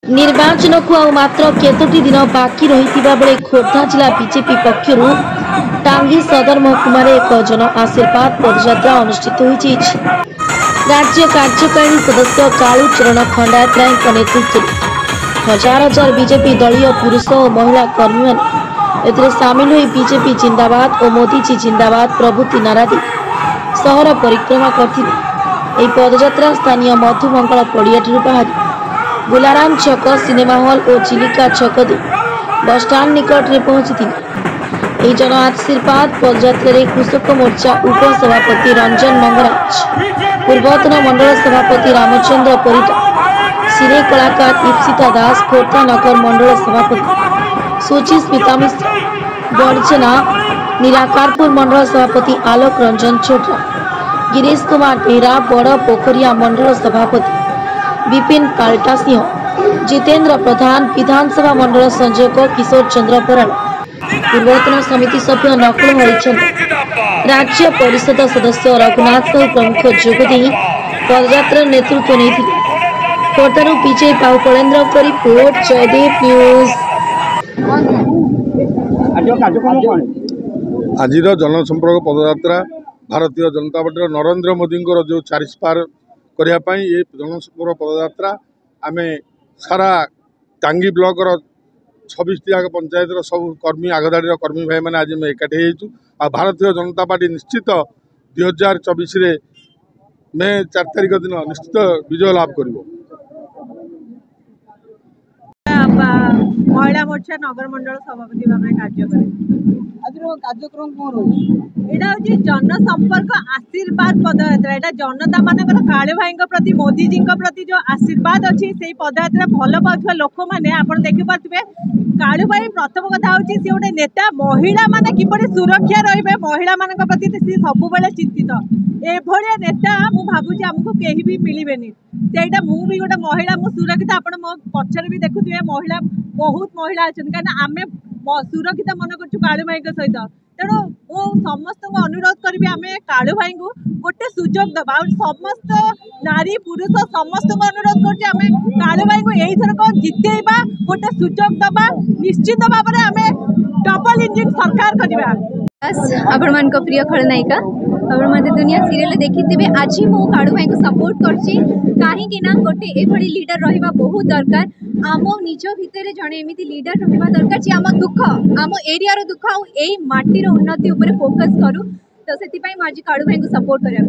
निर्वाचन को मात्र केतोटी दिन बाकी रही बेले खोर्धा जिला बीजेपी पक्षर टांगी सदर महकुमार एक जन आशीर्वाद पदयात्रा अनुष्ठित होती। राज्य कार्यकारिणी सदस्य कालू चरण खंडायतराय नेतृत्व हजार हजार बीजेपी दलीय पुरुष और महिला कर्मी मैंने सामिल हो बीजेपी जिंदाबाद और मोदी जी जिंदाबाद प्रभृति नारा दे सहर परिक्रमा करते। पदयात्रा स्थानीय मधुमंगल पड़िया बाहरी गुलाराम छक सिनेमा हॉल और चिलिका छक दे बसस्टाण्ड निकट में पहुंची थी। जन आशीर्वाद पदयात्रा कृषक मोर्चा उपसभापति रंजन मंगराज, पूर्वतन मंडल सभापति रामचंद्र परिटा, सिने कलाकार इप्सिता दास, खोर्धा नगर मंडल सभापति सुची स्मिता मिश्र, बड़चेना निराकारपुर मंडल सभापति आलोक रंजन छोटा, गिरीश कुमार बेहरा, बड़ पोखरिया मंडल सभापति विपिन पाल्टा सिंह, जितेंद्र प्रधान, विधानसभा मंडल संयोजक किशोर चंद्र बराड़, पूर्वतन समिति सभ्य नकुल हरिचंद, राज्य परिषद सदस्य रघुनाथ साहू प्रमुख जोगदे पदयात्रा नेतृत्व नहीं। खोर्धारू विजय बाहुकलेन्द्र को रिपोर्ट, जयदेव न्यूज। आज जनसंपर्क पदयात्रा भारतीय जनता पार्टी नरेंद्र मोदी जो 40 पार करने ये जनसंपर्क पदयात्रा आम सारा टांगी ब्लॉक 26 जाक पंचायत सब कर्मी आगधाड़ी कर्मी भाई मैंने आज एकाठी हो भारतीय जनता पार्टी निश्चित 2024 मे 4 तारिख दिन निश्चित विजय लाभ कर। महिला मोर्चा नगर मंडल सभापति भाव कार्य कार्यक्रम कौन रही हूँ जनसंपर्क आशीर्वाद पदयात्रा। यहाँ जनता मान कालू भाई प्रति मोदी जी प्रति जो आशीर्वाद अच्छी से पदयात्रा भल पाता लोक मैंने आप देखिपे। कालू भाई प्रथम कथा हूँ सी गोटे नेता महिला माने किपरि सुरक्षा रे महिला मान प्रति सी सब चिंतित एभलिया नेता मु भावुँ आमको कहीं भी मिलबेनी सेटा मु भी गोटे महिला मु सुरक्षित आप पचर भी देखुए महिला बहुत महिला अच्छा कहीं आम सुरक्षित मन कर कालू भाई सहित तेणु मु समस्त अनुरोध करी आम कालू भाई को गोटे सुजोग दबा समस्त नारी पुरुष समस्त अनुरोध कर कालू भाई को यही थरक जितेबा गोटे सुजोग दबा निश्चित भाव में आम डबल इंजिन सरकार करवा। आपण मान प्रिय खलनायिका आपण मैंने दुनिया सीरियल देखी आज मु कालू भाई को सपोर्ट कहीं गोटे एभली लीडर रहा बहुत दरकार। आम निज भितर जड़े एमती लीडर रहा दरकार जी आम दुख आम एरिया दुख आई माटीर उन्नति उपर फोकस करूँ तो से आज कालू भाई को सपोर्ट करने।